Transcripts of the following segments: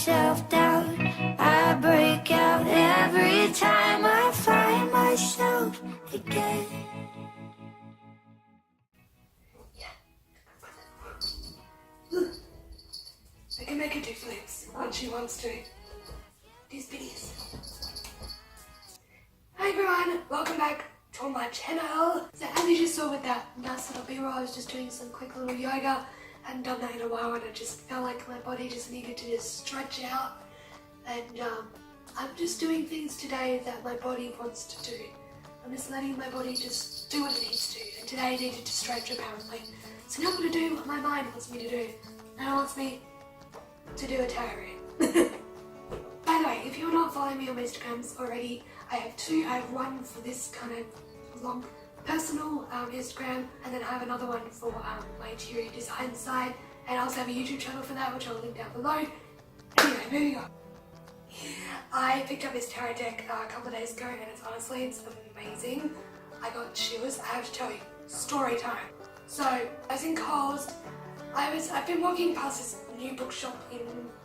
self-doubt. I break out every time I find myself again. I can make her do flips when she wants to. These biddies. Hi everyone, welcome back to my channel. So as you just saw with that nice little b-roll, I was just doing some quick little yoga. I hadn't done that in a while and I just felt like my body just needed to just stretch out. And I'm just doing things today that my body wants to do. I'm just letting my body just do what it needs to. And today I needed to stretch apparently. So now I'm going to do what my mind wants me to do. And it wants me to do a tarot reading. By the way, if you're not following me on my Instagrams already, I have two. I have one for this kind of long personal Instagram, and then I have another one for my interior design side, and I also have a YouTube channel for that, which I'll link down below. Anyway, moving on. I picked up this tarot deck a couple of days ago, and it's amazing. I got chills. I have to tell you, story time. So I was in Coles. I've been walking past this new bookshop in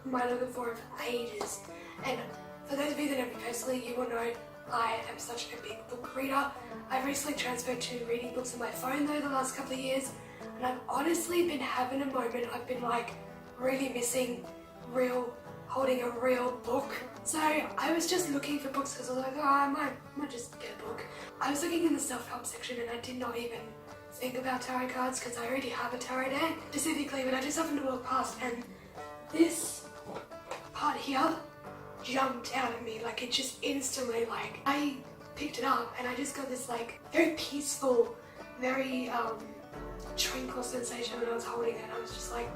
my local forum for ages, and for those of you that know me personally, you will know I am such a big book reader. I've recently transferred to reading books on my phone though the last couple of years, and I've honestly been having a moment. I've been like really missing holding a real book. So I was just looking for books because I was like, oh, I might just get a book. I was looking in the self-help section and I did not even think about tarot cards because I already have a tarot deck specifically, but I just happened to walk past and this part here jumped out at me, like it just instantly, like I picked it up and I just got this like very peaceful, very tranquil sensation when I was holding it. I was just like,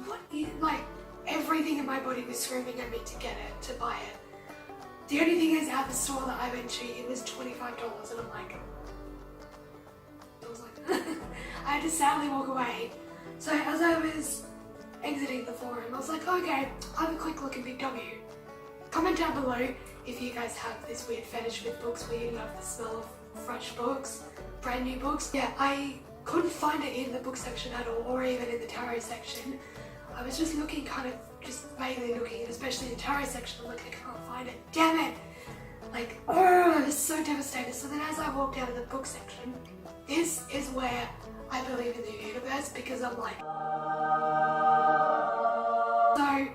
what is, like everything in my body was screaming at me to get it, to buy it. The only thing is at the store that I went to, it was $25 and I'm like, I had to sadly walk away. So as I was exiting the forum, I was like, okay, I'll have a quick look in Big W. Comment down below if you guys have this weird fetish with books where you love the smell of fresh books, brand new books. Yeah, I couldn't find it in the book section at all, or even in the tarot section. I was just looking, kind of just vaguely looking, especially in the tarot section. I'm like, I can't find it, damn it! Like, oh, I was so devastated. So then as I walked out of the book section, this is where I believe in the universe, because I'm like, so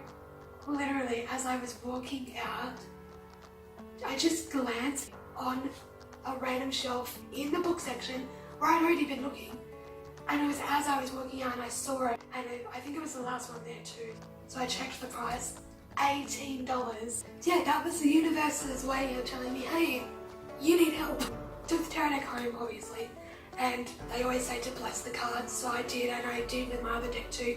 literally as I was walking out, I just glanced on a random shelf in the book section where I'd already been looking, and it was as I was walking out and I saw it, and I think it was the last one there too. So I checked the price, $18. So yeah, that was the universe's way of telling me, hey, you need help. Took the tarot deck home, obviously. And they always say to bless the cards, so I did, and I did with my other deck too.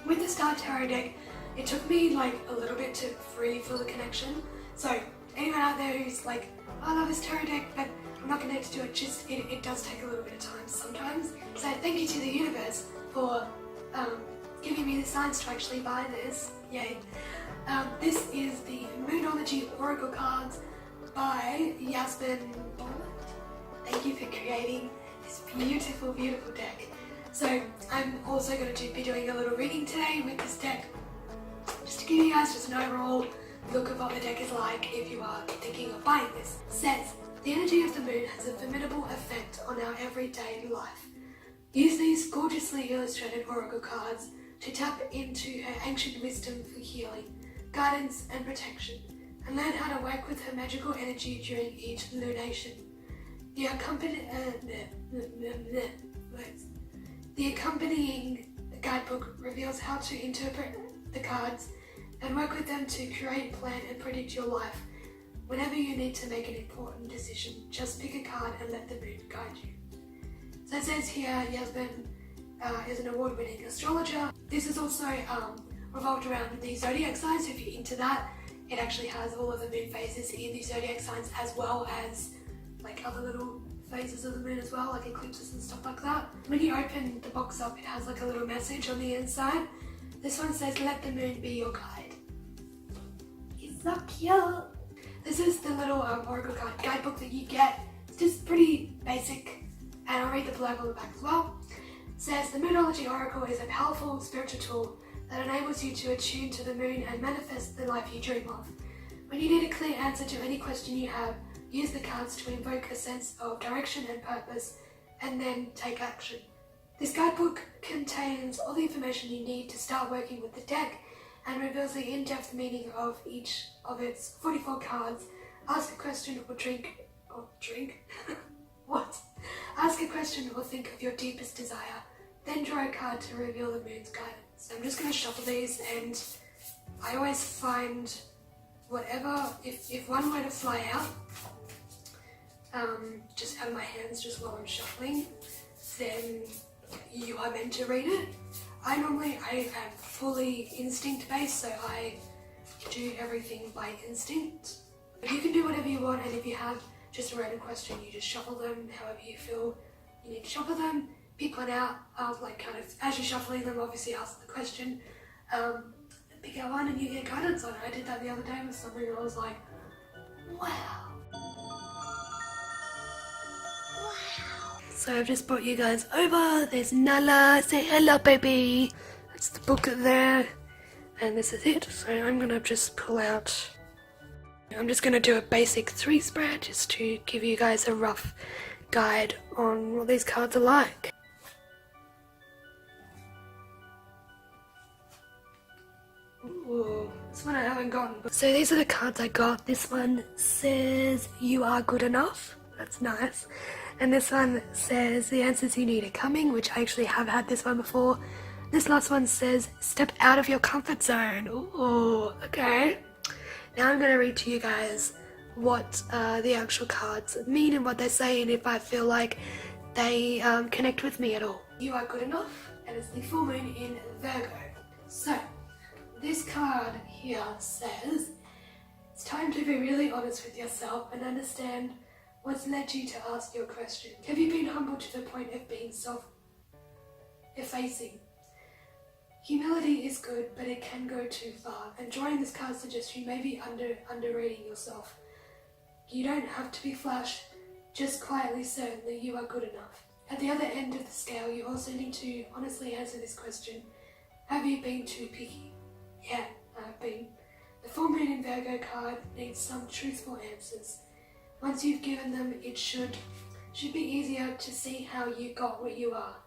With the Star Tarot deck, it took me like a little bit to really feel the connection. So anyone out there who's like, I love this tarot deck, but I'm not connected to it, it does take a little bit of time sometimes. So thank you to the universe for giving me the signs to actually buy this, yay. This is the Moonology Oracle cards by Yasmin Boland. Thank you for creating this beautiful, beautiful deck. So I'm also going to be doing a little reading today with this deck, just to give you guys just an overall look of what the deck is like if you are thinking of buying this. It says, the energy of the moon has a formidable effect on our everyday life. Use these gorgeously illustrated oracle cards to tap into her ancient wisdom for healing, guidance and protection, and learn how to work with her magical energy during each lunation. The accompanying guidebook reveals how to interpret the cards and work with them to create, plan and predict your life. Whenever you need to make an important decision, just pick a card and let the moon guide you. So it says here, Yasmin is an award-winning astrologer. This is also revolved around the zodiac signs, so if you're into that, it actually has all of the moon phases in the zodiac signs, as well as like other little phases of the moon as well, like eclipses and stuff like that. When you open the box up, it has like a little message on the inside. This one says, let the moon be your guide. It's so cute. This is the little oracle card guidebook that you get. It's just pretty basic, and I'll read the blurb on the back as well. It says, the Moonology Oracle is a powerful spiritual tool that enables you to attune to the moon and manifest the life you dream of. When you need a clear answer to any question you have, use the cards to invoke a sense of direction and purpose, and then take action. This guidebook contains all the information you need to start working with the deck and reveals the in-depth meaning of each of its 44 cards. Ask a question or drink. What? Ask a question or think of your deepest desire. Then draw a card to reveal the moon's guidance. I'm just going to shuffle these, and I always find whatever, if one were to fly out, just out of my hands just while I'm shuffling, then you are meant to read it. I am fully instinct based, so I do everything by instinct. But you can do whatever you want, and if you have just a random question, you just shuffle them however you feel you need to shuffle them. Pick one out, as you're shuffling them, obviously ask the question, pick out one and you get guidance on it. I did that the other day with something and I was like, wow. So I've just brought you guys over. There's Nala, say hello baby. That's the book there, and this is it. So I'm gonna just pull out, I'm just gonna do a basic 3 spread just to give you guys a rough guide on what these cards are like. Ooh, this one I haven't gotten. So these are the cards I got. This one says you are good enough. That's nice. And this one says the answers you need are coming, which I actually have had this one before. This last one says step out of your comfort zone. Ooh, okay. Now I'm going to read to you guys what the actual cards mean and what they say, and if I feel like they connect with me at all. You are good enough, and it's the full moon in Virgo. So this card here says it's time to be really honest with yourself and understand what's led you to ask your question. Have you been humble to the point of being self-effacing? Humility is good, but it can go too far, and drawing this card suggests you may be underrating yourself. You don't have to be flash, just quietly certain that you are good enough. At the other end of the scale, you also need to honestly answer this question. Have you been too picky? Yeah, I've been. The full moon in Virgo card needs some truthful answers. Once you've given them, it should be easier to see how you got where you are.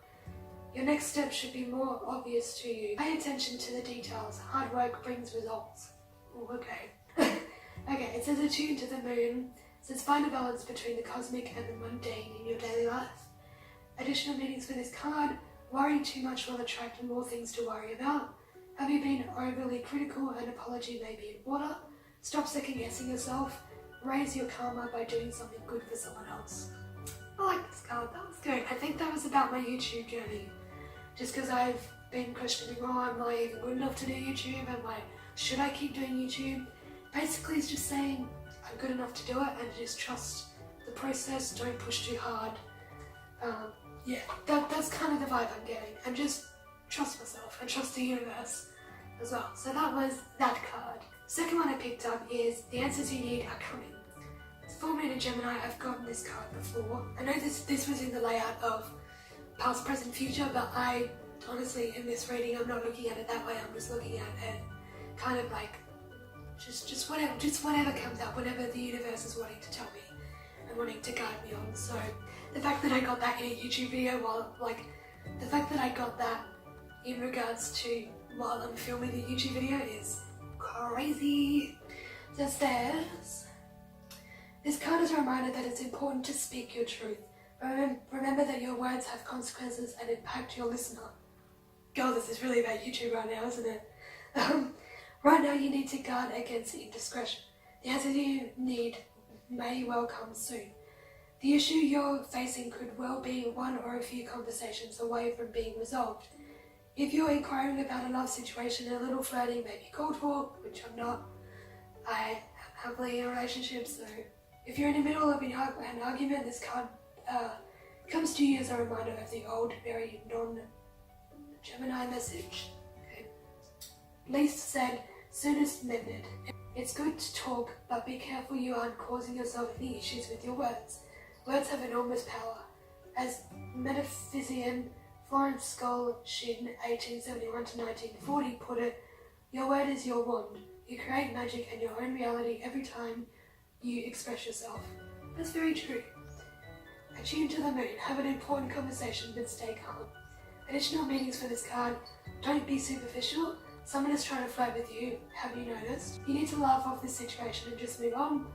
Your next step should be more obvious to you. Pay attention to the details. Hard work brings results. Ooh, okay. Okay, it says attune to the moon. It says find a balance between the cosmic and the mundane in your daily life. Additional meanings for this card. Worrying too much will attract more things to worry about. Have you been overly critical? An apology may be in order. Stop second guessing yourself. Raise your karma by doing something good for someone else. I like this card, that was good. I think that was about my YouTube journey. Just because I've been questioning, am I even good enough to do YouTube? Should I keep doing YouTube? Basically it's just saying I'm good enough to do it and just trust the process, don't push too hard. Yeah, that's kind of the vibe I'm getting. And just trust myself and trust the universe as well. So that was that card. Second one I picked up is the answers you need are coming. It's full moon in Gemini. I've gotten this card before. I know this was in the layout of past, present, future, but I honestly, in this reading, I'm not looking at it that way. I'm just looking at it kind of like just whatever comes out, whatever the universe is wanting to tell me and wanting to guide me on. So the fact that I got that in a YouTube video the fact that I got that in regards to while I'm filming the YouTube video is crazy. So it says, this card is a reminder that it's important to speak your truth. Remember that your words have consequences and impact your listener. God, this is really about YouTube right now, isn't it? Right now you need to guard against indiscretion. The answers you need may well come soon. The issue you're facing could well be one or a few conversations away from being resolved. If you're inquiring about a love situation, a little flirting may be called for, which I'm not. I am happily in a relationship, so if you're in the middle of an argument, this card comes to you as a reminder of the old, very non-Gemini message. Okay. Least said, soonest mended. It's good to talk, but be careful you aren't causing yourself any issues with your words. Words have enormous power. As metaphysician Florence Scoll Shin, 1871 to 1940, put it, "Your word is your wand. You create magic and your own reality every time you express yourself." That's very true. Attune to the moon. Have an important conversation, but stay calm. Additional meanings for this card. Don't be superficial. Someone is trying to flirt with you. Have you noticed? You need to laugh off this situation and just move on.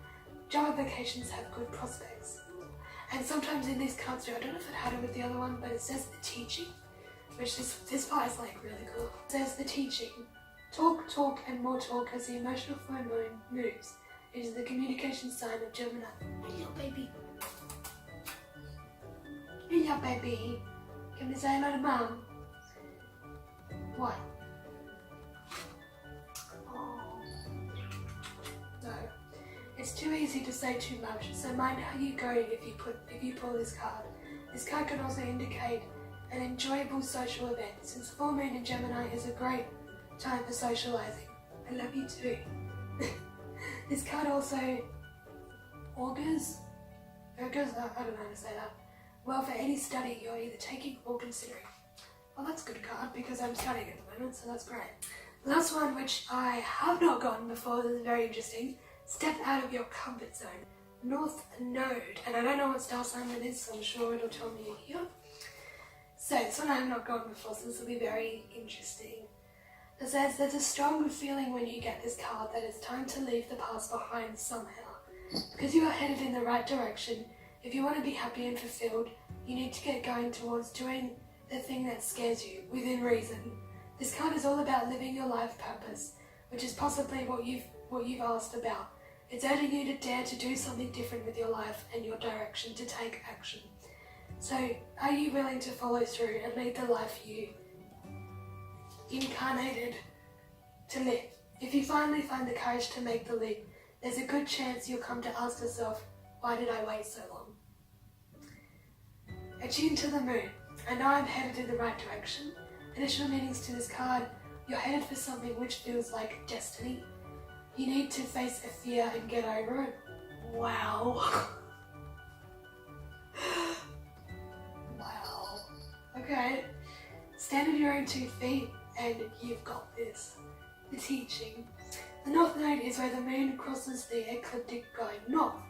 Job applications have good prospects. And sometimes in these cards too, I don't know if it had it with the other one, but it says the teaching, which this part is like really cool. It says the teaching. Talk, talk, and more talk as the emotional phone moves. It is the communication sign of Gemini. Hello, baby. Hello, baby. Can we say hello to Mum? What? Oh. No. It's too easy to say too much, so mind how you go if you pull this card. This card can also indicate an enjoyable social event, since full moon in Gemini is a great time for socializing. I love you too. This card also augurs, I don't know how to say that, well for any study you're either taking or considering. Well, that's a good card because I'm studying at the moment, so that's great. The last one, which I have not gotten before, this is very interesting. Step out of your comfort zone. North Node, and I don't know what star sign it is, so I'm sure it'll tell me here. So this one I have not gotten before, so this will be very interesting. It says, there's a strong feeling when you get this card that it's time to leave the past behind somehow. Because you are headed in the right direction, if you want to be happy and fulfilled, you need to get going towards doing the thing that scares you, within reason. This card is all about living your life purpose, which is possibly what you've asked about. It's urging you to dare to do something different with your life and your direction, to take action. So, are you willing to follow through and lead the life you incarnated to live? If you finally find the courage to make the leap, there's a good chance you'll come to ask yourself, why did I wait so long? Attune to the moon. I know I'm headed in the right direction. Additional meanings to this card. You're headed for something which feels like destiny. You need to face a fear and get over it. Wow. Wow. Okay. Stand on your own 2 feet and you've got this. The teaching. The North Node is where the moon crosses the ecliptic going north.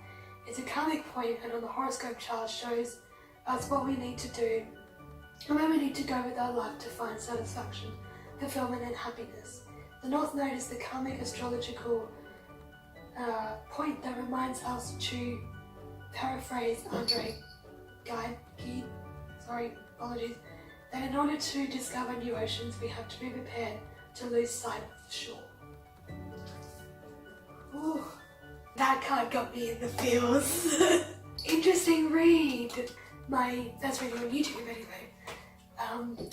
It's a karmic point, and on the horoscope chart shows us what we need to do and where we need to go with our life to find satisfaction, fulfillment and happiness. The North Node is the karmic astrological point that reminds us to paraphrase Andre Gide, that in order to discover new oceans, we have to be prepared to lose sight of the shore. Ooh, that card got me in the feels. Interesting read. My first reading on YouTube anyway.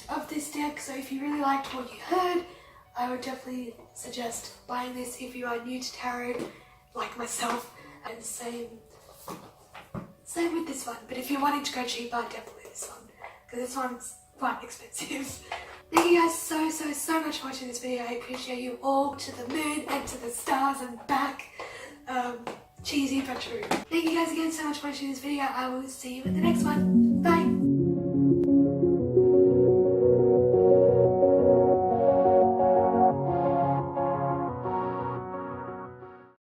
Of this deck, so if you really liked what you heard, I would definitely suggest buying this if you are new to tarot, like myself, and same with this one. But if you're wanting to go cheaper, definitely this one, because this one's quite expensive. Thank you guys so much for watching this video. I appreciate you all, to the moon and to the stars and back. Cheesy but true. Thank you guys again so much for watching this video. I will see you in the next one. Bye!